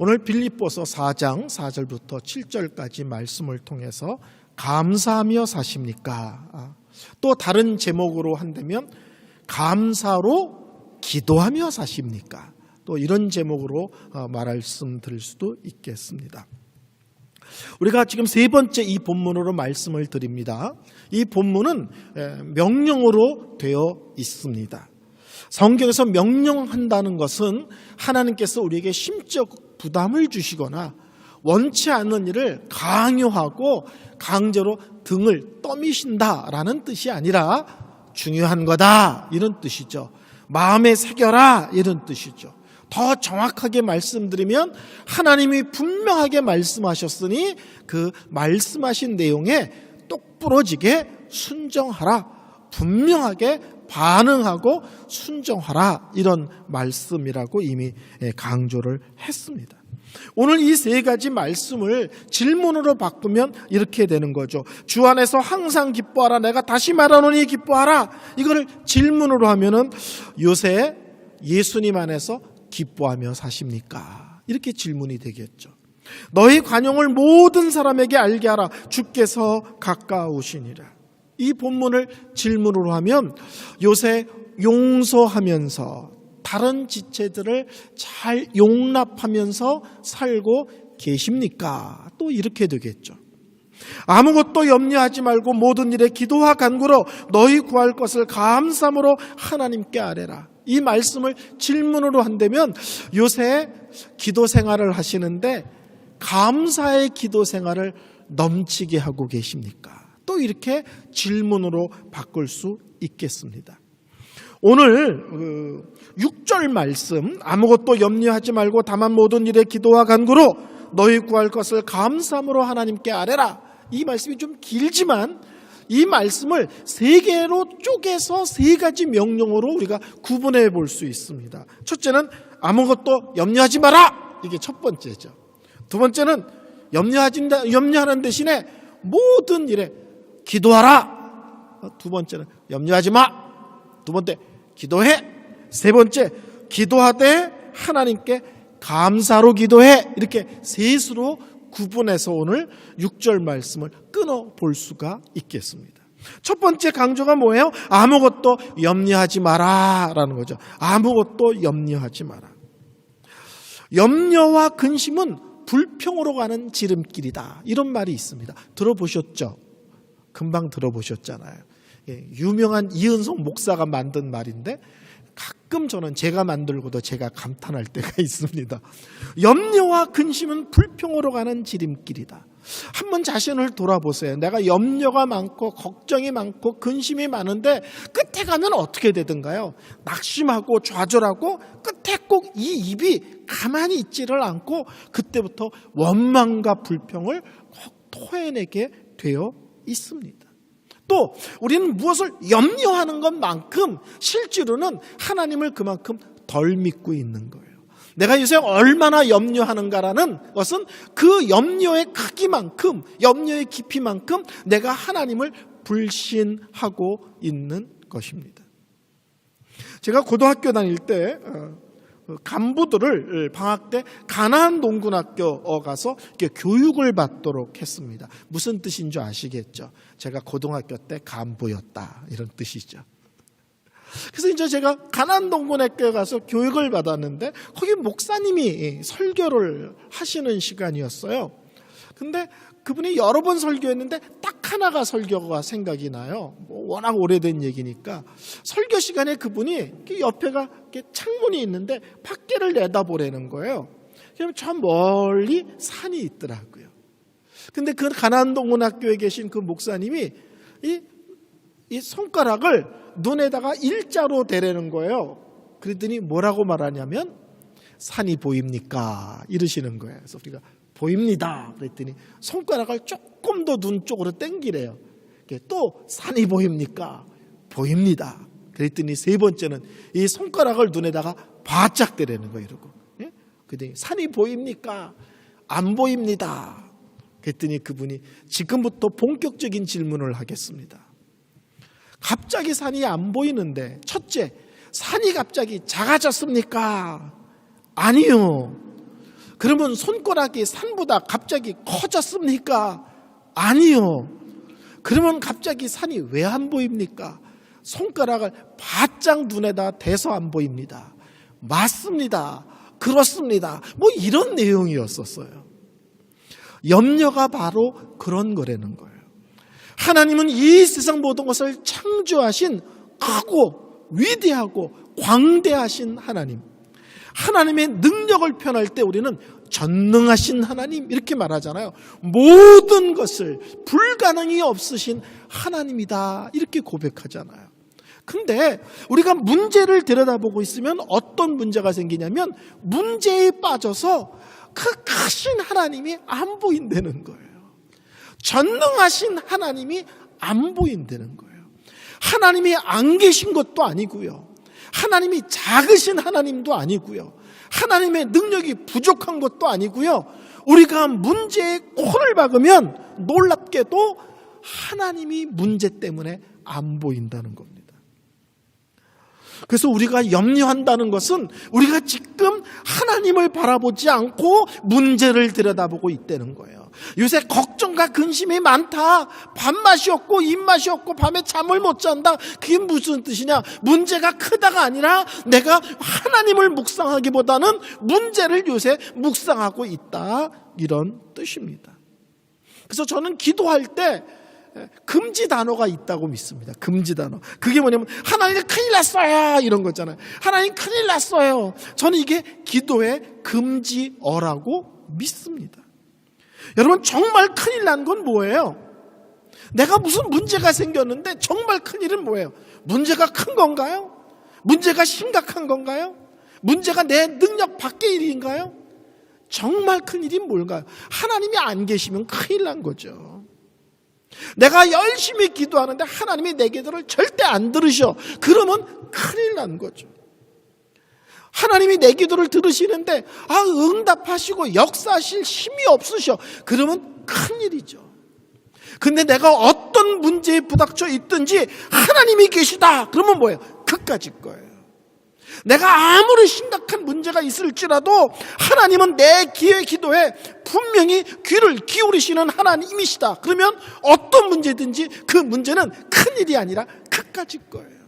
오늘 빌립보서 4장 4절부터 7절까지 말씀을 통해서 감사하며 사십니까? 또 다른 제목으로 한다면 감사로 기도하며 사십니까? 또 이런 제목으로 말씀드릴 수도 있겠습니다. 우리가 지금 세 번째 이 본문으로 말씀을 드립니다. 이 본문은 명령어로 되어 있습니다. 성경에서 명령한다는 것은 하나님께서 우리에게 심적 부담을 주시거나 원치 않는 일을 강요하고 강제로 등을 떠미신다라는 뜻이 아니라 중요한 거다 이런 뜻이죠. 마음에 새겨라 이런 뜻이죠. 더 정확하게 말씀드리면 하나님이 분명하게 말씀하셨으니 그 말씀하신 내용에 똑부러지게 순종하라, 분명하게 반응하고 순종하라 이런 말씀이라고 이미 강조를 했습니다. 오늘 이 세 가지 말씀을 질문으로 바꾸면 이렇게 되는 거죠. 주 안에서 항상 기뻐하라. 내가 다시 말하노니 기뻐하라. 이거를 질문으로 하면은 요새 예수님 안에서 기뻐하며 사십니까? 이렇게 질문이 되겠죠. 너희 관용을 모든 사람에게 알게 하라. 주께서 가까우시니라. 이 본문을 질문으로 하면 요새 용서하면서 다른 지체들을 잘 용납하면서 살고 계십니까? 또 이렇게 되겠죠. 아무것도 염려하지 말고 모든 일에 기도와 간구로 너희 구할 것을 감사함으로 하나님께 아뢰라. 이 말씀을 질문으로 한다면 요새 기도 생활을 하시는데 감사의 기도 생활을 넘치게 하고 계십니까? 또 이렇게 질문으로 바꿀 수 있겠습니다. 오늘 6절 말씀 아무것도 염려하지 말고 다만 모든 일에 기도와 간구로 너희 구할 것을 감사함으로 하나님께 아뢰라. 이 말씀이 좀 길지만 이 말씀을 세 개로 쪼개서 세 가지 명령어로 우리가 구분해 볼 수 있습니다. 첫째는 아무것도 염려하지 마라. 이게 첫 번째죠. 두 번째는 염려하는 대신에 모든 일에 기도하라. 두 번째는 염려하지 마. 두 번째 기도해. 세 번째 기도하되 하나님께 감사로 기도해. 이렇게 셋으로 구분해서 오늘 6절 말씀을 끊어볼 수가 있겠습니다. 첫 번째 강조가 뭐예요? 아무것도 염려하지 마라 라는 거죠. 아무것도 염려하지 마라. 염려와 근심은 불평으로 가는 지름길이다. 이런 말이 있습니다. 들어보셨죠? 금방 들어보셨잖아요. 유명한 이은송 목사가 만든 말인데 가끔 저는 제가 만들고도 제가 감탄할 때가 있습니다. 염려와 근심은 불평으로 가는 지름길이다. 한번 자신을 돌아보세요. 내가 염려가 많고 걱정이 많고 근심이 많은데 끝에 가면 어떻게 되든가요? 낙심하고 좌절하고 끝에 꼭 이 입이 가만히 있지를 않고 그때부터 원망과 불평을 꼭 토해내게 되어 있습니다. 또 우리는 무엇을 염려하는 것만큼 실제로는 하나님을 그만큼 덜 믿고 있는 거예요. 내가 요새 얼마나 염려하는가라는 것은 그 염려의 크기만큼, 염려의 깊이만큼 내가 하나님을 불신하고 있는 것입니다. 제가 고등학교 다닐 때 간부들을 방학 때 가나안 농군학교 가서 교육을 받도록 했습니다. 무슨 뜻인 줄 아시겠죠? 제가 고등학교 때 간부였다 이런 뜻이죠. 그래서 이제 제가 가나안 농군학교에 가서 교육을 받았는데 거기 목사님이 설교를 하시는 시간이었어요. 근데 그분이 여러 번 설교했는데 딱 하나가 설교가 생각이 나요. 워낙 오래된 얘기니까 설교 시간에 그분이 옆에가 창문이 있는데 밖에를 내다보라는 거예요. 그럼 저 멀리 산이 있더라고요. 근데 그 가나안 농군학교에 계신 그 목사님이 이 손가락을 눈에다가 일자로 대라는 거예요. 그랬더니 뭐라고 말하냐면 산이 보입니까? 이러시는 거예요. 그래서 우리가 보입니다. 그랬더니 손가락을 조금 더 눈 쪽으로 당기래요. 또 산이 보입니까? 보입니다. 그랬더니 세 번째는 이 손가락을 눈에다가 바짝 대라는 거예요. 이러고. 그랬더니 산이 보입니까? 안 보입니다. 그랬더니 그분이 지금부터 본격적인 질문을 하겠습니다. 갑자기 산이 안 보이는데 첫째, 산이 갑자기 작아졌습니까? 아니요. 그러면 손가락이 산보다 갑자기 커졌습니까? 아니요. 그러면 갑자기 산이 왜 안 보입니까? 손가락을 바짝 눈에다 대서 안 보입니다. 맞습니다. 그렇습니다. 뭐 이런 내용이었었어요. 염려가 바로 그런 거라는 거예요. 하나님은 이 세상 모든 것을 창조하신 크고 위대하고 광대하신 하나님, 하나님의 능력을 표현할 때 우리는 전능하신 하나님 이렇게 말하잖아요. 모든 것을 불가능이 없으신 하나님이다 이렇게 고백하잖아요. 근데 우리가 문제를 들여다보고 있으면 어떤 문제가 생기냐면 문제에 빠져서 그 크신 하나님이 안 보인다는 거예요. 전능하신 하나님이 안 보인다는 거예요. 하나님이 안 계신 것도 아니고요. 하나님이 작으신 하나님도 아니고요. 하나님의 능력이 부족한 것도 아니고요. 우리가 문제에 코를 박으면 놀랍게도 하나님이 문제 때문에 안 보인다는 겁니다. 그래서 우리가 염려한다는 것은 우리가 지금 하나님을 바라보지 않고 문제를 들여다보고 있다는 거예요. 요새 걱정과 근심이 많다. 밥맛이 없고 입맛이 없고 밤에 잠을 못 잔다. 그게 무슨 뜻이냐? 문제가 크다가 아니라 내가 하나님을 묵상하기보다는 문제를 요새 묵상하고 있다. 이런 뜻입니다. 그래서 저는 기도할 때 금지 단어가 있다고 믿습니다. 금지 단어. 그게 뭐냐면 하나님 큰일 났어요 이런 거잖아요. 하나님 큰일 났어요. 저는 이게 기도의 금지어라고 믿습니다. 여러분 정말 큰일 난 건 뭐예요? 내가 무슨 문제가 생겼는데 정말 큰일은 뭐예요? 문제가 큰 건가요? 문제가 심각한 건가요? 문제가 내 능력 밖의 일인가요? 정말 큰일이 뭘까요? 하나님이 안 계시면 큰일 난 거죠. 내가 열심히 기도하는데 하나님이 내 기도를 절대 안 들으셔. 그러면 큰일 난 거죠. 하나님이 내 기도를 들으시는데 응답하시고 역사하실 힘이 없으셔. 그러면 큰일이죠. 근데 내가 어떤 문제에 부닥쳐 있든지 하나님이 계시다. 그러면 뭐예요? 그까짓 거예요. 내가 아무리 심각한 문제가 있을지라도 하나님은 내 기도에 분명히 귀를 기울이시는 하나님이시다. 그러면 어떤 문제든지 그 문제는 큰일이 아니라 그까짓 거예요.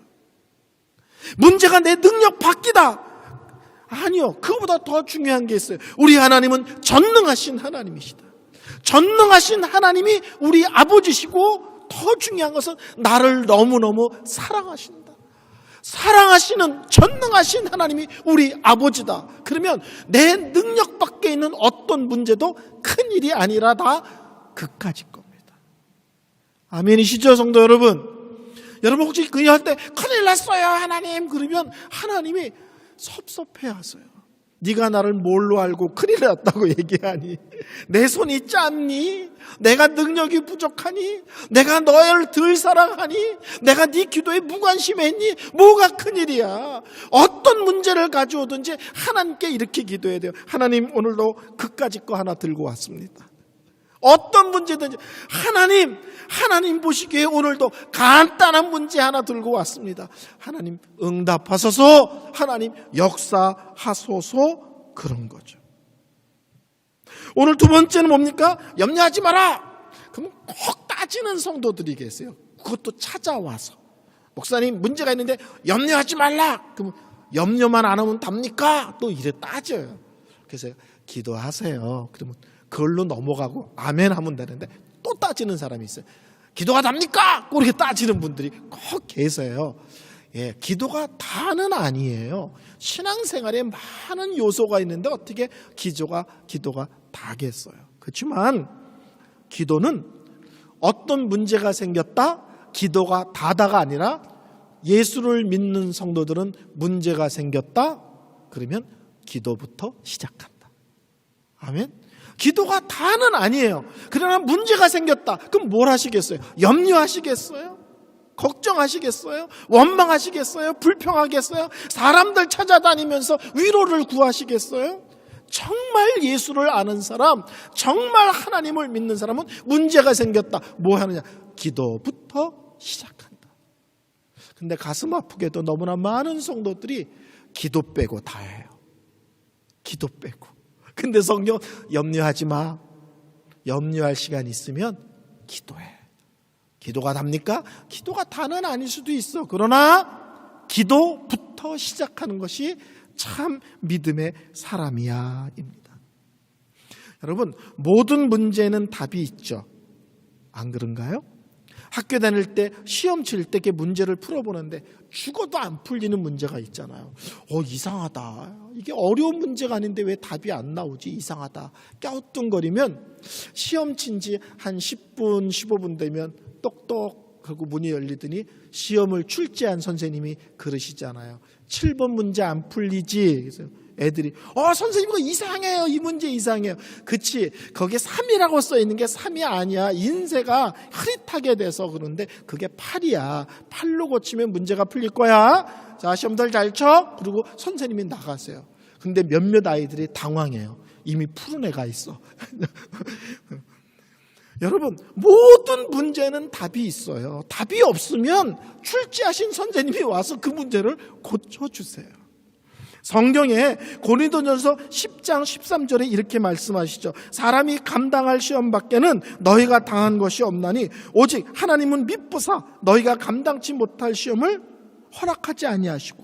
문제가 내 능력 밖이다. 아니요. 그거보다 더 중요한 게 있어요. 우리 하나님은 전능하신 하나님이시다. 전능하신 하나님이 우리 아버지시고 더 중요한 것은 나를 너무너무 사랑하신다. 사랑하시는 전능하신 하나님이 우리 아버지다. 그러면 내 능력 밖에 있는 어떤 문제도 큰일이 아니라 다 그까짓 겁니다. 아멘이시죠 성도 여러분? 여러분 혹시 그냥 할 때 큰일 났어요 하나님 그러면 하나님이 섭섭해하세요. 네가 나를 뭘로 알고 큰일 났다고 얘기하니? 내 손이 짧니? 내가 능력이 부족하니? 내가 너를 덜 사랑하니? 내가 네 기도에 무관심했니? 뭐가 큰일이야? 어떤 문제를 가져오든지 하나님께 이렇게 기도해야 돼요. 하나님 오늘도 그까짓 거 하나 들고 왔습니다. 어떤 문제든지 하나님 보시기에 오늘도 간단한 문제 하나 들고 왔습니다. 하나님 응답하소서, 하나님 역사하소서. 그런 거죠. 오늘 두 번째는 뭡니까? 염려하지 마라. 그러면 꼭 따지는 성도들이 계세요. 그것도 찾아와서 목사님 문제가 있는데 염려하지 말라. 그러면 염려만 안 하면 답니까? 또 이래 따져요. 그래서 기도하세요. 그러면 그걸로 넘어가고 아멘 하면 되는데 또 따지는 사람이 있어요. 기도가 답니까? 그렇게 따지는 분들이 꼭 계세요. 예, 기도가 다는 아니에요. 신앙생활에 많은 요소가 있는데 어떻게 기도가 다겠어요. 그렇지만 기도는 어떤 문제가 생겼다 기도가 다다가 아니라 예수를 믿는 성도들은 문제가 생겼다 그러면 기도부터 시작한다. 아멘. 기도가 다는 아니에요. 그러나 문제가 생겼다. 그럼 뭘 하시겠어요? 염려하시겠어요? 걱정하시겠어요? 원망하시겠어요? 불평하겠어요? 사람들 찾아다니면서 위로를 구하시겠어요? 정말 예수를 아는 사람, 정말 하나님을 믿는 사람은 문제가 생겼다. 뭐 하느냐? 기도부터 시작한다. 근데 가슴 아프게도 너무나 많은 성도들이 기도 빼고 다 해요. 기도 빼고. 근데 성경 염려하지 마. 염려할 시간 있으면 기도해. 기도가 답니까? 기도가 다는 아닐 수도 있어. 그러나 기도부터 시작하는 것이 참 믿음의 사람이야 입니다. 여러분, 모든 문제는 답이 있죠. 안 그런가요? 학교 다닐 때 시험 칠 때 문제를 풀어보는데 죽어도 안 풀리는 문제가 있잖아요. 이상하다. 이게 어려운 문제가 아닌데 왜 답이 안 나오지? 이상하다. 갸우뚱거리면 시험 친 지 한 10분, 15분 되면 똑똑하고 문이 열리더니 시험을 출제한 선생님이 그러시잖아요. 7번 문제 안 풀리지? 그래서 애들이 선생님 이거 이상해요. 이 문제 이상해요. 그치, 거기에 3이라고 써있는 게 3이 아니야. 인쇄가 흐릿하게 돼서 그런데 그게 8이야. 8로 고치면 문제가 풀릴 거야. 자, 시험들 잘 쳐. 그리고 선생님이 나가세요. 근데 몇몇 아이들이 당황해요. 이미 푸른 애가 있어. 여러분, 모든 문제는 답이 있어요. 답이 없으면 출제하신 선생님이 와서 그 문제를 고쳐주세요. 성경에 고린도전서 10장 13절에 이렇게 말씀하시죠. 사람이 감당할 시험 밖에는 너희가 당한 것이 없나니 오직 하나님은 미쁘사 너희가 감당치 못할 시험을 허락하지 아니하시고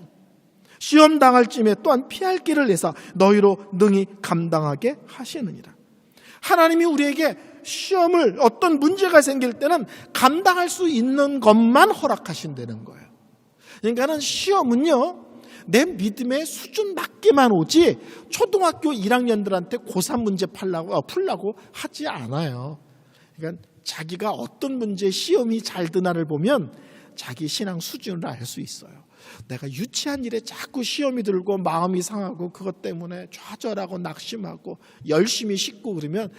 시험 당할 쯤에 또한 피할 길을 내사 너희로 능히 감당하게 하시느니라. 하나님이 우리에게 시험을, 어떤 문제가 생길 때는 감당할 수 있는 것만 허락하신다는 거예요. 그러니까는 시험은요, 내 믿음의 수준 맞게만 오지 초등학교 1학년들한테 고3 문제 풀라고 하지 않아요. 그러니까 자기가 어떤 문제 시험이 잘 드나를 보면 자기 신앙 수준을 알 수 있어요. 내가 유치한 일에 자꾸 시험이 들고 마음이 상하고 그것 때문에 좌절하고 낙심하고 열심히 씻고 그러면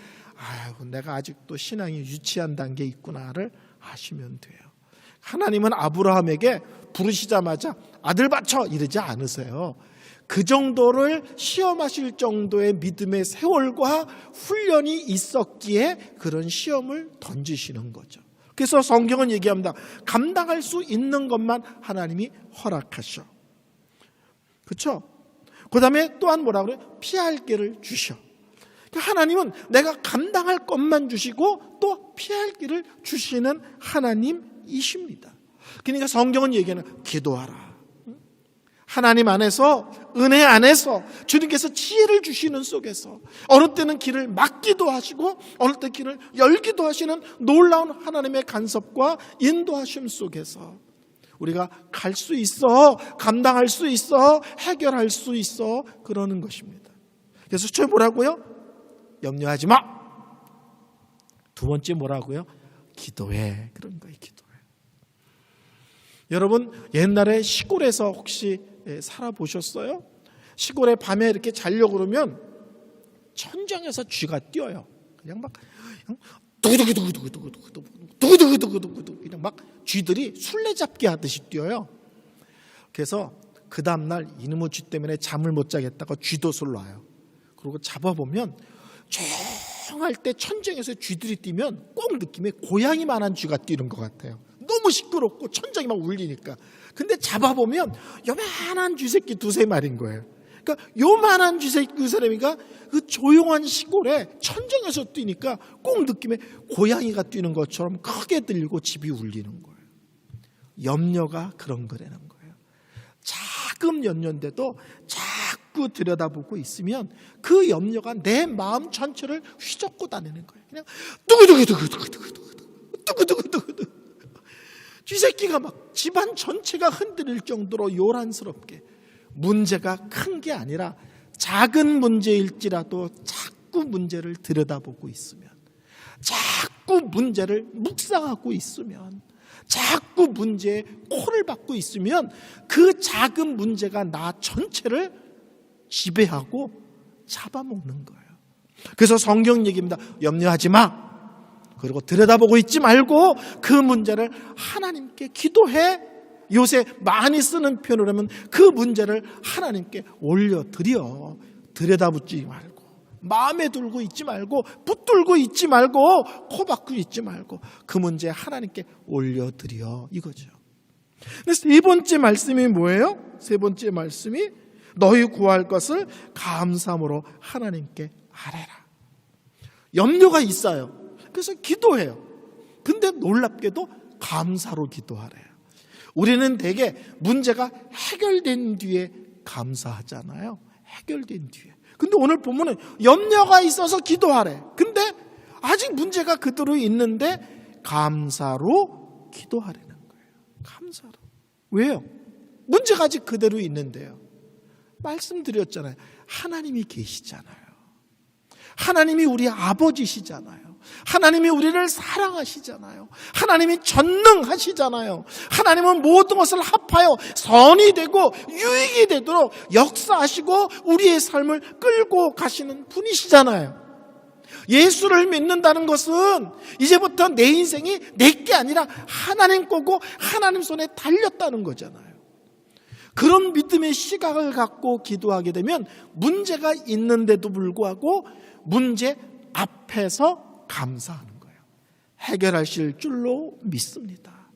내가 아직도 신앙이 유치한 단계에 있구나를 아시면 돼요. 하나님은 아브라함에게 부르시자마자 아들 바쳐 이러지 않으세요. 그 정도를 시험하실 정도의 믿음의 세월과 훈련이 있었기에 그런 시험을 던지시는 거죠. 그래서 성경은 얘기합니다. 감당할 수 있는 것만 하나님이 허락하셔. 그렇죠? 그 다음에 또한 뭐라 그래요? 피할 길을 주셔. 하나님은 내가 감당할 것만 주시고 또 피할 길을 주시는 하나님이십니다. 그러니까 성경은 얘기하는 기도하라. 하나님 안에서, 은혜 안에서 주님께서 지혜를 주시는 속에서 어느 때는 길을 막기도 하시고 어느 때 길을 열기도 하시는 놀라운 하나님의 간섭과 인도하심 속에서 우리가 갈 수 있어, 감당할 수 있어, 해결할 수 있어, 그러는 것입니다. 그래서 저 뭐라고요? 염려하지 마. 두 번째 뭐라고요? 기도해. 그런 거예요. 기도해. 여러분, 옛날에 시골에서 혹시 살아보셨어요? 시골에 밤에 이렇게 자려고 그러면 천장에서 쥐가 뛰어요. 그냥 막 두구두구두구두구두구두구두구두구두구두구 그냥 막 쥐들이 술래잡기 하듯이 뛰어요. 그래서 그 다음날 이놈의 쥐 때문에 잠을 못 자겠다고 쥐도술 놔요. 그리고 잡아보면 조용할 때 천장에서 쥐들이 뛰면 꼭 느낌에 고양이만한 쥐가 뛰는 것 같아요. 너무 시끄럽고 천장이 막 울리니까. 근데 잡아보면 요만한 쥐새끼 두세 마리인 거예요. 그러니까 요만한 쥐새끼 두세 마리가 그 조용한 시골에 천장에서 뛰니까 꼭 느낌에 고양이가 뛰는 것처럼 크게 들리고 집이 울리는 거예요. 염려가 그런 거라는 거예요. 작은 염려인데도 자꾸 들여다보고 있으면 그 염려가 내 마음 전체를 휘젓고 다니는 거예요. 그냥 두구두구두구두구두구두구두구두구두구 쥐새끼가 막 집안 전체가 흔들릴 정도로 요란스럽게 문제가 큰 게 아니라 작은 문제일지라도 자꾸 문제를 들여다보고 있으면, 자꾸 문제를 묵상하고 있으면, 자꾸 문제에 코를 박고 있으면 그 작은 문제가 나 전체를 지배하고 잡아먹는 거예요. 그래서 성경 얘기입니다. 염려하지 마. 그리고 들여다보고 있지 말고 그 문제를 하나님께 기도해. 요새 많이 쓰는 표현을 하면 그 문제를 하나님께 올려드려. 들여다보지 말고, 마음에 들고 있지 말고, 붙들고 있지 말고, 코 박고 있지 말고 그 문제 하나님께 올려드려, 이거죠. 근데 세 번째 말씀이 뭐예요? 세 번째 말씀이 너희 구할 것을 감사함으로 하나님께 아뢰라. 염려가 있어요. 그래서 기도해요. 근데 놀랍게도 감사로 기도하래요. 우리는 대개 문제가 해결된 뒤에 감사하잖아요. 해결된 뒤에. 근데 오늘 보면은 염려가 있어서 기도하래. 근데 아직 문제가 그대로 있는데 감사로 기도하라는 거예요. 감사로. 왜요? 문제가 아직 그대로 있는데요. 말씀드렸잖아요. 하나님이 계시잖아요. 하나님이 우리 아버지시잖아요. 하나님이 우리를 사랑하시잖아요. 하나님이 전능하시잖아요. 하나님은 모든 것을 합하여 선이 되고 유익이 되도록 역사하시고 우리의 삶을 끌고 가시는 분이시잖아요. 예수를 믿는다는 것은 이제부터 내 인생이 내게 아니라 하나님 거고 하나님 손에 달렸다는 거잖아요. 그런 믿음의 시각을 갖고 기도하게 되면 문제가 있는데도 불구하고 문제 앞에서 감사하는 거예요. 해결하실 줄로 믿습니다.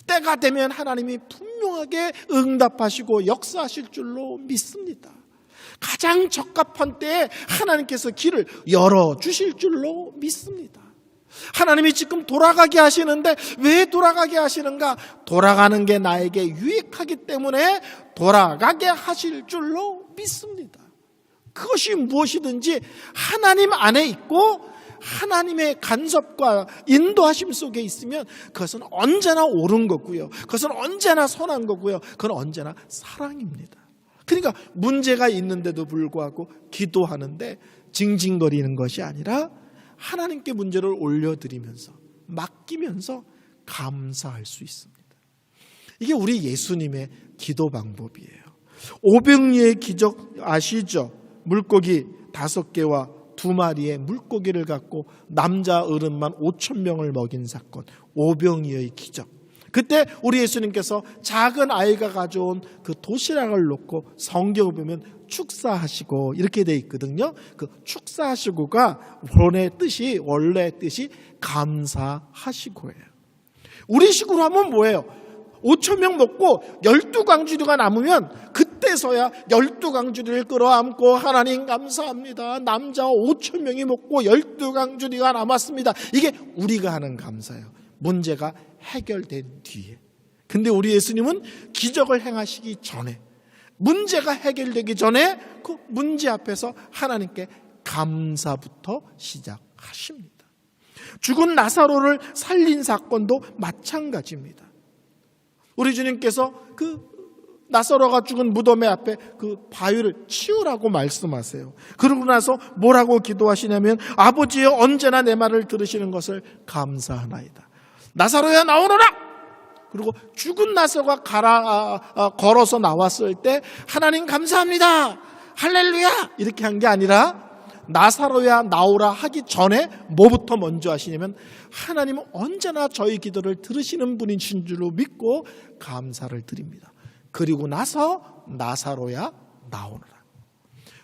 때가 되면 하나님이 분명하게 응답하시고 역사하실 줄로 믿습니다. 가장 적합한 때에 하나님께서 길을 열어주실 줄로 믿습니다. 하나님이 지금 돌아가게 하시는데 왜 돌아가게 하시는가? 돌아가는 게 나에게 유익하기 때문에 돌아가게 하실 줄로 믿습니다. 그것이 무엇이든지 하나님 안에 있고 하나님의 간섭과 인도하심 속에 있으면 그것은 언제나 옳은 거고요. 그것은 언제나 선한 거고요. 그건 언제나 사랑입니다. 그러니까 문제가 있는데도 불구하고 기도하는데 징징거리는 것이 아니라 하나님께 문제를 올려드리면서 맡기면서 감사할 수 있습니다. 이게 우리 예수님의 기도 방법이에요. 오병이의 기적 아시죠? 물고기 5개와 2마리의 물고기를 갖고 남자 어른만 5,000명을 먹인 사건, 오병이의 기적. 그때 우리 예수님께서 작은 아이가 가져온 그 도시락을 놓고 성경을 보면 축사하시고 이렇게 돼 있거든요. 그 축사하시고가 원래 뜻이 감사하시고예요. 우리 식으로 하면 뭐예요? 5,000명 먹고 12강주리가 남으면 그때서야 12강주리를 끌어안고 하나님 감사합니다. 남자 5,000명이 먹고 12강주리가 남았습니다. 이게 우리가 하는 감사예요. 문제가 해결된 뒤에. 근데 우리 예수님은 기적을 행하시기 전에, 문제가 해결되기 전에 그 문제 앞에서 하나님께 감사부터 시작하십니다. 죽은 나사로를 살린 사건도 마찬가지입니다. 우리 주님께서 그 나사로가 죽은 무덤의 앞에 그 바위를 치우라고 말씀하세요. 그러고 나서 뭐라고 기도하시냐면 아버지여 언제나 내 말을 들으시는 것을 감사하나이다. 나사로야 나오너라. 그리고 죽은 나사로가 걸어서 나왔을 때 하나님 감사합니다. 할렐루야 이렇게 한 게 아니라 나사로야 나오라 하기 전에 뭐부터 먼저 하시냐면 하나님은 언제나 저희 기도를 들으시는 분이신 줄로 믿고 감사를 드립니다. 그리고 나서 나사로야 나오너라.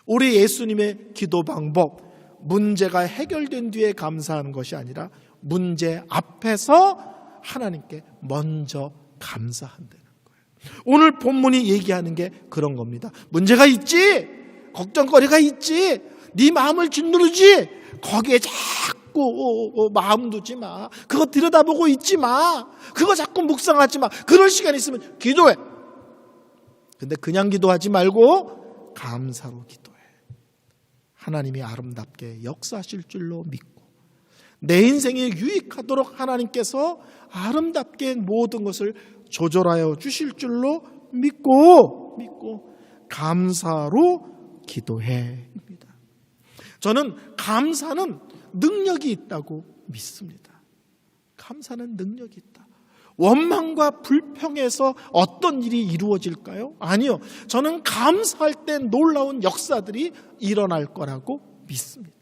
우리 예수님의 기도 방법, 문제가 해결된 뒤에 감사하는 것이 아니라 문제 앞에서 하나님께 먼저 감사한다는 거예요. 오늘 본문이 얘기하는 게 그런 겁니다. 문제가 있지, 걱정거리가 있지, 네 마음을 짓누르지, 거기에 자꾸 마음 두지 마. 그거 들여다보고 있지 마. 그거 자꾸 묵상하지 마. 그럴 시간 있으면 기도해. 근데 그냥 기도하지 말고 감사로 기도해. 하나님이 아름답게 역사하실 줄로 믿고 내 인생에 유익하도록 하나님께서 아름답게 모든 것을 조절하여 주실 줄로 믿고 감사로 기도해입니다. 저는 감사는 능력이 있다고 믿습니다. 감사는 능력이 있다. 원망과 불평에서 어떤 일이 이루어질까요? 아니요. 저는 감사할 때 놀라운 역사들이 일어날 거라고 믿습니다.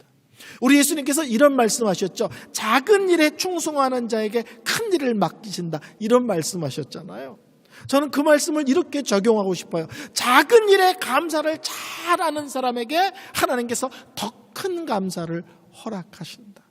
우리 예수님께서 이런 말씀하셨죠. 작은 일에 충성하는 자에게 큰 일을 맡기신다. 이런 말씀하셨잖아요. 저는 그 말씀을 이렇게 적용하고 싶어요. 작은 일에 감사를 잘하는 사람에게 하나님께서 더 큰 감사를 허락하신다.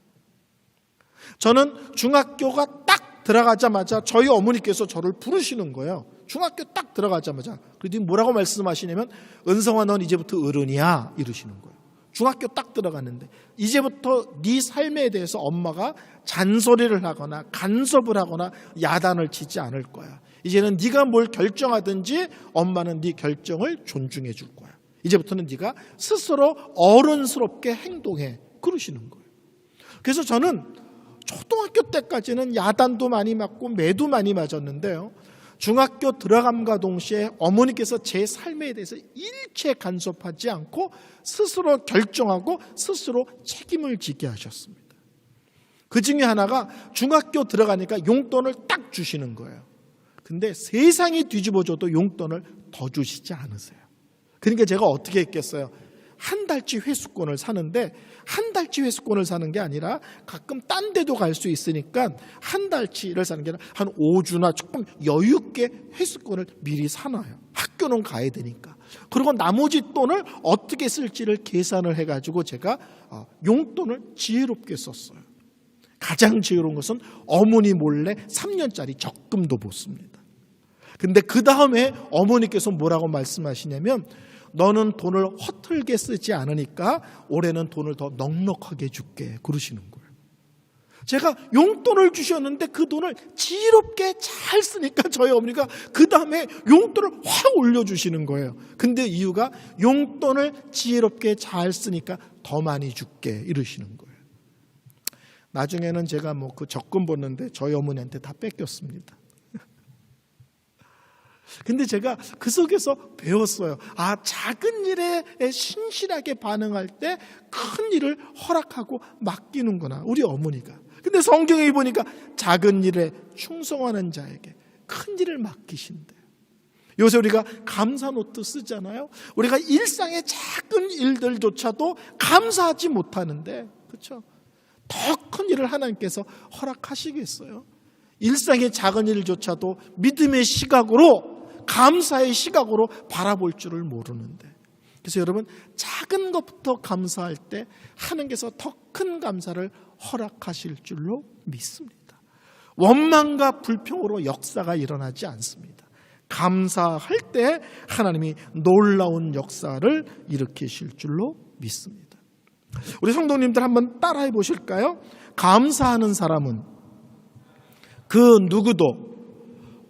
저는 중학교가 딱 들어가자마자 저희 어머니께서 저를 부르시는 거예요. 중학교 딱 들어가자마자. 그랬더니 뭐라고 말씀하시냐면 은성아 넌 이제부터 어른이야 이러시는 거예요. 중학교 딱 들어가는데 이제부터 네 삶에 대해서 엄마가 잔소리를 하거나 간섭을 하거나 야단을 치지 않을 거야. 이제는 네가 뭘 결정하든지 엄마는 네 결정을 존중해 줄 거야. 이제부터는 네가 스스로 어른스럽게 행동해. 그러시는 거예요. 그래서 저는 초등학교 때까지는 야단도 많이 맞고 매도 많이 맞았는데요. 중학교 들어감과 동시에 어머니께서 제 삶에 대해서 일체 간섭하지 않고 스스로 결정하고 스스로 책임을 지게 하셨습니다. 그 중에 하나가 중학교 들어가니까 용돈을 딱 주시는 거예요. 근데 세상이 뒤집어져도 용돈을 더 주시지 않으세요. 그러니까 제가 어떻게 했겠어요? 한 달치 회수권을 사는데 한 달치 회수권을 사는 게 아니라 가끔 딴 데도 갈 수 있으니까 한 달치를 사는 게 아니라 한 5주나 조금 여유 있게 회수권을 미리 사놔요. 학교는 가야 되니까. 그리고 나머지 돈을 어떻게 쓸지를 계산을 해가지고 제가 용돈을 지혜롭게 썼어요. 가장 지혜로운 것은 어머니 몰래 3년짜리 적금도 붓습니다. 근데 그 다음에 어머니께서 뭐라고 말씀하시냐면 너는 돈을 허틀게 쓰지 않으니까 올해는 돈을 더 넉넉하게 줄게 그러시는 거예요. 제가 용돈을 주셨는데 그 돈을 지혜롭게 잘 쓰니까 저희 어머니가 그 다음에 용돈을 확 올려주시는 거예요. 근데 이유가 용돈을 지혜롭게 잘 쓰니까 더 많이 줄게 이러시는 거예요. 나중에는 제가 그 적금 붓는데 저희 어머니한테 다 뺏겼습니다. 근데 제가 그 속에서 배웠어요. 작은 일에 신실하게 반응할 때 큰 일을 허락하고 맡기는구나. 우리 어머니가. 근데 성경에 보니까 작은 일에 충성하는 자에게 큰 일을 맡기신대요. 요새 우리가 감사 노트 쓰잖아요. 우리가 일상의 작은 일들조차도 감사하지 못하는데, 그렇죠? 더 큰 일을 하나님께서 허락하시겠어요? 일상의 작은 일조차도 믿음의 시각으로, 감사의 시각으로 바라볼 줄을 모르는데, 그래서 여러분 작은 것부터 감사할 때 하나님께서 더 큰 감사를 허락하실 줄로 믿습니다. 원망과 불평으로 역사가 일어나지 않습니다. 감사할 때 하나님이 놀라운 역사를 일으키실 줄로 믿습니다. 우리 성도님들 한번 따라해 보실까요? 감사하는 사람은 그 누구도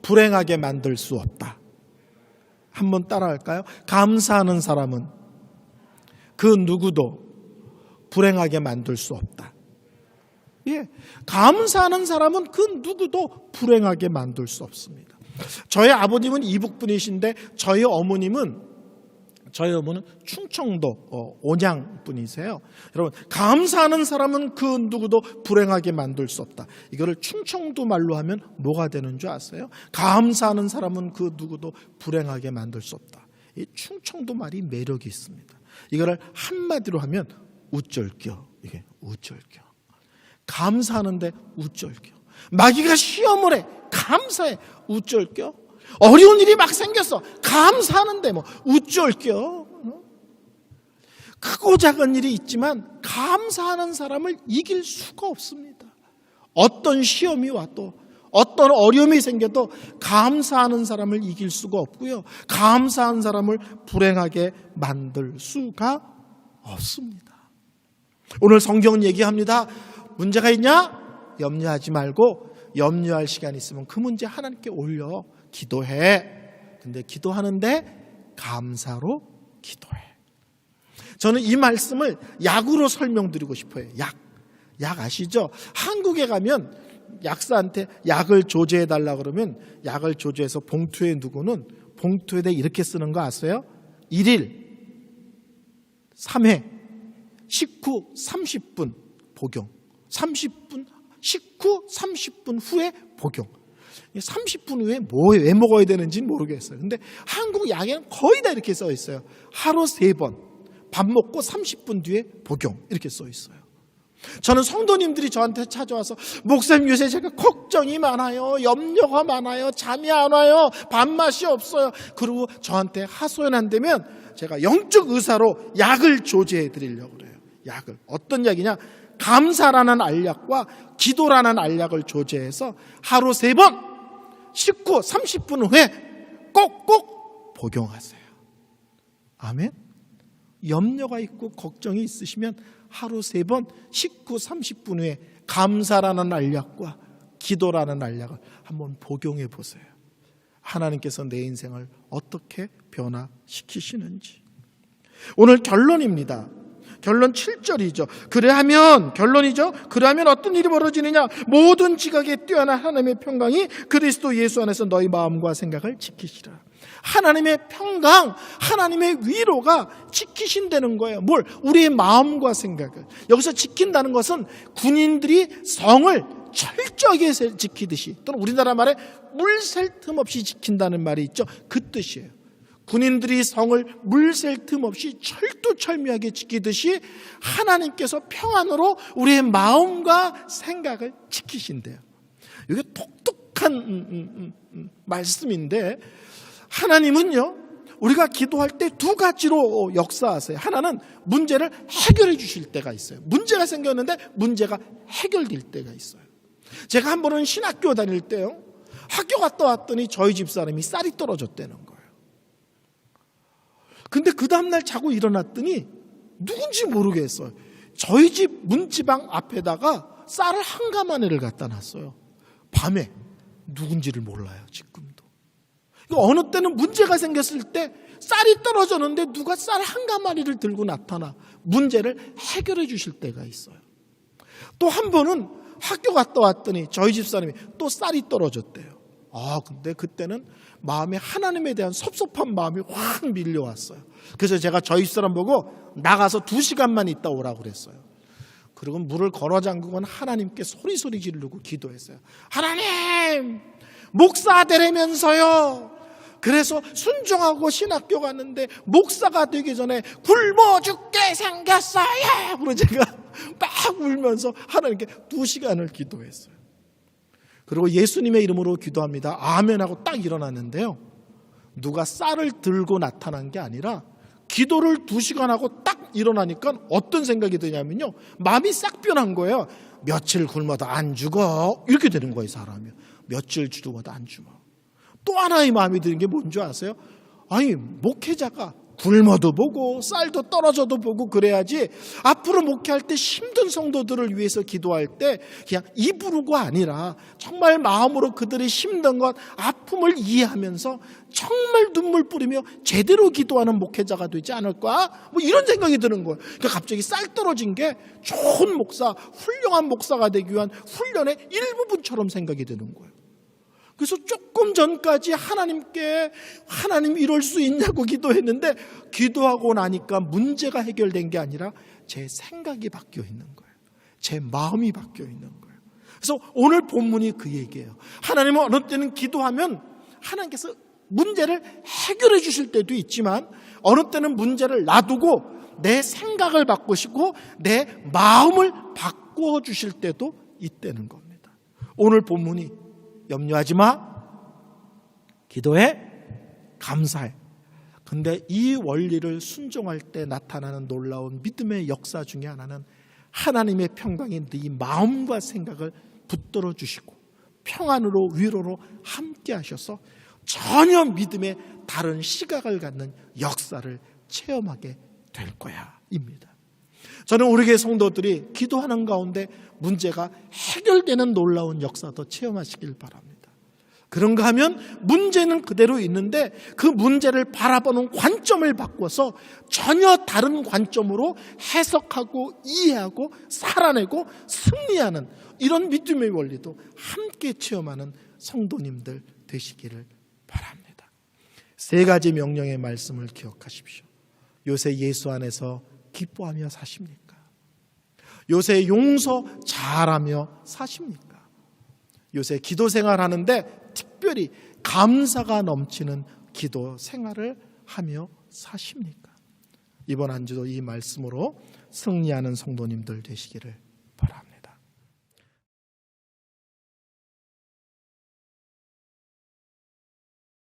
불행하게 만들 수 없다. 한번 따라할까요? 감사하는 사람은 그 누구도 불행하게 만들 수 없다. 예, 감사하는 사람은 그 누구도 불행하게 만들 수 없습니다. 저희 아버님은 이북분이신데 저희 어머니는 충청도 온양 분이세요. 여러분, 감사하는 사람은 그 누구도 불행하게 만들 수 없다. 이거를 충청도 말로 하면 뭐가 되는 줄 아세요? 감사하는 사람은 그 누구도 불행하게 만들 수 없다. 이 충청도 말이 매력이 있습니다. 이거를 한마디로 하면 우쩔겨. 이게 우쩔겨. 감사하는데 우쩔겨. 마귀가 시험을 해. 감사해. 우쩔겨. 어려운 일이 막 생겼어. 감사하는데 우쩔겨. 크고 작은 일이 있지만 감사하는 사람을 이길 수가 없습니다. 어떤 시험이 와도 어떤 어려움이 생겨도 감사하는 사람을 이길 수가 없고요. 감사한 사람을 불행하게 만들 수가 없습니다. 오늘 성경은 얘기합니다. 문제가 있냐? 염려하지 말고 염려할 시간이 있으면 그 문제 하나님께 올려 기도해. 근데 기도하는데 감사로 기도해. 저는 이 말씀을 약으로 설명드리고 싶어요. 약 아시죠? 한국에 가면 약사한테 약을 조제해 달라 그러면 약을 조제해서 봉투에 누구는 봉투에다 이렇게 쓰는 거 아세요? 1일 3회 식후 30분 복용. 30분 식후 30분 후에 복용. 30분 후에 왜 먹어야 되는지는 모르겠어요. 근데 한국 약에는 거의 다 이렇게 써 있어요. 하루 3번 밥 먹고 30분 뒤에 복용 이렇게 써 있어요. 저는 성도님들이 저한테 찾아와서 목사님 요새 제가 걱정이 많아요. 염려가 많아요. 잠이 안 와요. 밥맛이 없어요. 그리고 저한테 하소연한다면 제가 영적 의사로 약을 조제해 드리려고 그래요. 약을. 어떤 약이냐? 감사라는 알약과 기도라는 알약을 조제해서 하루 3번 식후 30분 후에 꼭꼭 복용하세요. 아멘. 염려가 있고 걱정이 있으시면 하루 3번 19, 30분 후에 감사라는 알약과 기도라는 알약을 한번 복용해 보세요. 하나님께서 내 인생을 어떻게 변화시키시는지. 오늘 결론입니다. 결론 7절이죠. 그래하면, 결론이죠. 그래하면 어떤 일이 벌어지느냐? 모든 지각에 뛰어난 하나님의 평강이 그리스도 예수 안에서 너희 마음과 생각을 지키시라. 하나님의 평강, 하나님의 위로가 지키신다는 거예요. 뭘? 우리의 마음과 생각을. 여기서 지킨다는 것은 군인들이 성을 철저하게 지키듯이, 또는 우리나라 말에 물 셀 틈 없이 지킨다는 말이 있죠. 그 뜻이에요. 군인들이 성을 물 셀 틈 없이 철두철미하게 지키듯이 하나님께서 평안으로 우리의 마음과 생각을 지키신대요. 이게 독특한 말씀인데, 하나님은요, 우리가 기도할 때 2가지로 역사하세요. 하나는 문제를 해결해 주실 때가 있어요. 문제가 생겼는데 문제가 해결될 때가 있어요. 제가 한 번은 신학교 다닐 때요, 학교 갔다 왔더니 저희 집사람이 쌀이 떨어졌다는 거예요. 근데 그 다음날 자고 일어났더니 누군지 모르겠어요. 저희 집 문지방 앞에다가 쌀을 한 가마니를 갖다 놨어요. 밤에. 누군지를 몰라요, 지금도. 어느 때는 문제가 생겼을 때 쌀이 떨어졌는데 누가 쌀 한 가마니를 들고 나타나 문제를 해결해 주실 때가 있어요. 또 한 번은 학교 갔다 왔더니 저희 집사람이 또 쌀이 떨어졌대요. 근데 그때는 마음에 하나님에 대한 섭섭한 마음이 확 밀려왔어요. 그래서 제가 저희 집사람 보고 나가서 2시간만 있다 오라고 그랬어요. 그리고 물을 걸어 잠그고 하나님께 소리 지르고 기도했어요. 하나님, 목사 되려면서요, 그래서 순종하고 신학교 갔는데 목사가 되기 전에 굶어 죽게 생겼어요. 그래서 제가 막 울면서 하나님께 2시간을 기도했어요. 그리고 예수님의 이름으로 기도합니다. 아멘하고 딱 일어났는데요, 누가 쌀을 들고 나타난 게 아니라 기도를 2시간 하고 딱 일어나니까 어떤 생각이 드냐면요, 마음이 싹 변한 거예요. 며칠 굶어도 안 죽어, 이렇게 되는 거예요. 사람이 며칠 죽어도 안 죽어. 또 하나의 마음이 드는 게 뭔지 아세요? 아니, 목회자가 굶어도 보고 쌀도 떨어져도 보고 그래야지 앞으로 목회할 때 힘든 성도들을 위해서 기도할 때 그냥 입으로가 아니라 정말 마음으로 그들의 힘든 것, 아픔을 이해하면서 정말 눈물 뿌리며 제대로 기도하는 목회자가 되지 않을까? 뭐 이런 생각이 드는 거예요. 그러니까 갑자기 쌀 떨어진 게 좋은 목사, 훌륭한 목사가 되기 위한 훈련의 일부분처럼 생각이 드는 거예요. 그래서 조금 전까지 하나님께 하나님 이럴 수 있냐고 기도했는데, 기도하고 나니까 문제가 해결된 게 아니라 제 생각이 바뀌어 있는 거예요. 제 마음이 바뀌어 있는 거예요. 그래서 오늘 본문이 그 얘기예요. 하나님은 어느 때는 기도하면 하나님께서 문제를 해결해 주실 때도 있지만, 어느 때는 문제를 놔두고 내 생각을 바꾸시고 내 마음을 바꾸어 주실 때도 있다는 겁니다. 오늘 본문이 염려하지 마, 기도해, 감사해. 근데 이 원리를 순종할 때 나타나는 놀라운 믿음의 역사 중에 하나는 하나님의 평강이 네 마음과 생각을 붙들어 주시고 평안으로 위로로 함께 하셔서 전혀 믿음의 다른 시각을 갖는 역사를 체험하게 될 거야 입니다. 저는 우리 교회 성도들이 기도하는 가운데 문제가 해결되는 놀라운 역사도 체험하시길 바랍니다. 그런가 하면 문제는 그대로 있는데 그 문제를 바라보는 관점을 바꿔서 전혀 다른 관점으로 해석하고 이해하고 살아내고 승리하는 이런 믿음의 원리도 함께 체험하는 성도님들 되시기를 바랍니다. 3가지 명령의 말씀을 기억하십시오. 요새 예수 안에서 기뻐하며 사십니까? 요새 용서 잘하며 사십니까? 요새 기도 생활하는데 특별히 감사가 넘치는 기도 생활을 하며 사십니까? 이번 한 주도 이 말씀으로 승리하는 성도님들 되시기를